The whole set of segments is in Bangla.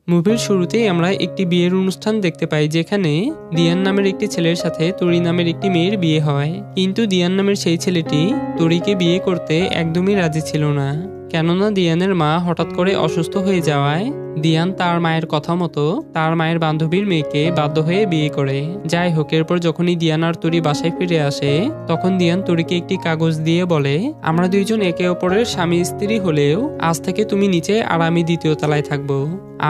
মুভির শুরুতেই আমরা একটি বিয়ের অনুষ্ঠান দেখতে পাই, যেখানে দিয়ান নামের একটি ছেলের সাথে তরি নামের একটি মেয়ের বিয়ে হয়। কিন্তু দিয়ান নামের সেই ছেলেটি তরিকে বিয়ে করতে একদমই রাজি ছিল না, কেননা দিয়ানের মা হঠাৎ করে অসুস্থ হয়ে যাওয়ায় দিয়ান তার মায়ের কথা মতো তার মায়ের বান্ধবীর মেয়েকে বাধ্য হয়ে বিয়ে করে। যাই হোক, এরপর যখনই দিয়ান আর তরি বাসায় ফিরে আসে, তখন দিয়ান তরিকে একটি কাগজ দিয়ে বলে, আমরা দুইজন একে অপরের স্বামী স্ত্রী হলেও আজ থেকে তুমি নিচে আর আমি দ্বিতীয় তলায় থাকবো,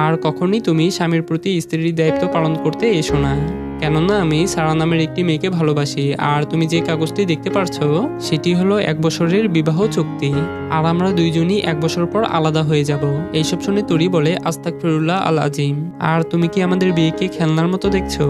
আর কখনই তুমি স্বামীর প্রতি স্ত্রীর দায়িত্ব পালন করতে এসো না, কেননা আমি সারা নামের একটি মেয়েকে ভালোবাসি। আর তুমি যে কাগজটি দেখতে পারছো সেটি হলো 1 বছরের বিবাহ চুক্তি, আর আমরা দুইজনই 1 বছর পর আলাদা হয়ে যাব। এইসব শুনে তরি বলে, আস্তাগফিরুল্লাহ আল আজিম, আর তুমি কি আমাদের বিয়েকে খেলনার মতো দেখছো?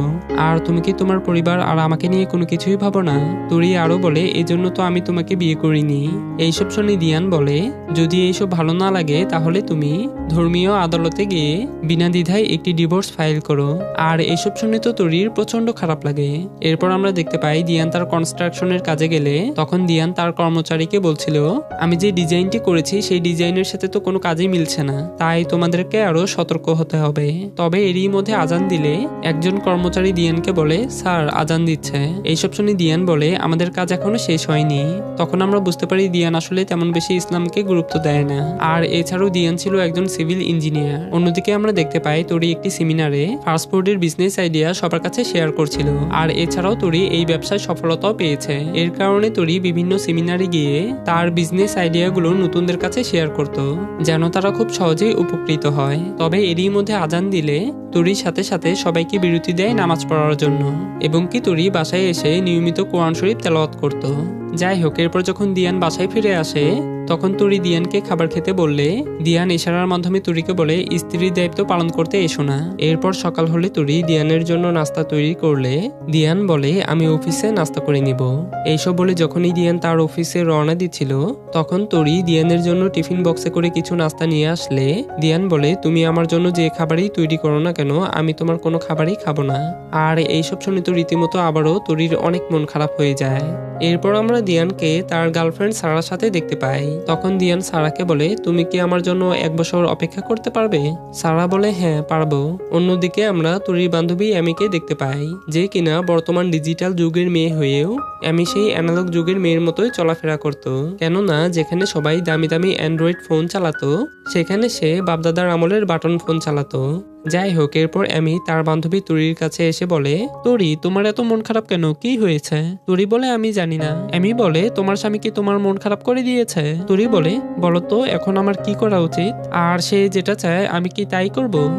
আর তুমি কি তোমার পরিবার আর আমাকে নিয়ে কোনো কিছুই ভাবো না? তরি আরো বলে, এই জন্য তো আমি তোমাকে বিয়ে করিনি। এইসব শুনে দিয়ান বলে, যদি এইসব ভালো না লাগে তাহলে তুমি ধর্মীয় আদালতে গিয়ে বিনা দ্বিধায় একটি ডিভোর্স ফাইল করো। আর এইসব শুনে তো তরির প্রচন্ড খারাপ লাগে। এরপর আমরা দেখতে পাই দিয়ান তার কনস্ট্রাকশনের কাজে গেলে তখন দিয়ান তার কর্মচারীকে বলছিল, আমি যে ডিজাইনটি করেছি সেই ডিজাইনের সাথে তো কোনো কাজই মিলছে না, তাই তোমাদেরকে আরো সতর্ক হতে হবে। তবে এরই মধ্যে আজান দিলে একজন কর্মচারী দিয়ানকে বলে, স্যার আজান দিচ্ছে। এইসব শুনে দিয়ান বলে, আমাদের কাজ এখনো শেষ হয়নি। তখন আমরা বুঝতে পারি দিয়ান আসলে তেমন বেশি ইসলামকে গুরুত্ব দেয় না। আর এছাড়াও দিয়ান ছিল একজন সিভিল ইঞ্জিনিয়ার। অন্যদিকে আমরা দেখতে পাই তরি একটি সেমিনারে ফাস্টফুডের বিজনেস আইডিয়া সবার কাছে শেয়ার করছিল। আর এছাড়াও তরি এই ব্যবসায় সফলতাও পেয়েছে। এর কারণে তরি বিভিন্ন সেমিনারে গিয়ে তার বিজনেস আইডিয়াগুলো নতুনদের কাছে শেয়ার করত, যেন তারা খুব সহজেই উপকৃত হয়। তবে এরই মধ্যে আজান দিলে তরির সাথে সাথে সবাইকে বিরতি দেয় নামাজ পড়ার জন্য, এবং কি তরি বাসায় এসে নিয়মিত কোরআন শরীফ তেলাওয়াত করত। যাই হোক, এরপর যখন দিয়ান বাসায় ফিরে আসে তখন তরি দিয়ানকে খাবার খেতে বললে দিয়ান ইশারার মাধ্যমে তরিকে বলে, স্ত্রীর দায়িত্ব পালন করতে এসো না। এরপর সকাল হলে তরি দিয়ানের জন্য নাস্তা তৈরি করলে দিয়ান বলে, আমি অফিসে নাস্তা করে নিব। এইসব বলে যখনই দিয়ান তার অফিসে রওনা দিচ্ছিল তখন তরি দিয়ানের জন্য টিফিন বক্সে করে কিছু নাস্তা নিয়ে আসলে দিয়ান বলে, তুমি আমার জন্য যে খাবারই তৈরি করো না কেন আমি তোমার কোনো খাবারই খাবো না। আর এইসব শুনে তো রীতিমতো আবারও তরির অনেক মন খারাপ হয়ে যায়। এরপর আমরা দিয়ানকে তার গার্লফ্রেন্ড সারার সাথে দেখতে পাই। তখন দিয়ান সারাকে বলে, তুমি কি আমার জন্য 1 বছর অপেক্ষা করতে পারবে? সারা বলে, হ্যাঁ পারবো। অন্যদিকে আমরা তরির বান্ধবী এমিকে দেখতে পাই, যে কিনা বর্তমান ডিজিটাল যুগের মেয়ে হয়েও এমি সেই অ্যানালগ যুগের মেয়ের মতোই চলাফেরা করত। কেননা যেখানে সবাই দামি দামি অ্যান্ড্রয়েড ফোন চালাতো সেখানে সে বাপদাদার আমলের বাটন ফোন চালাতো। যাই হোক, এরপর এমি তার বান্ধবী তরির কাছে এসে বলে, তরি তোমার এত মন খারাপ কেন, কি হয়েছে? তরি বলে, আমি জানি না। এমি বলে, তোমার স্বামী কি তোমার মন খারাপ করে দিয়েছে? তরি বলে, বলো তো এখন আমার কি করা উচিত? আর সে যেটা চায় আমি কি তাই করব?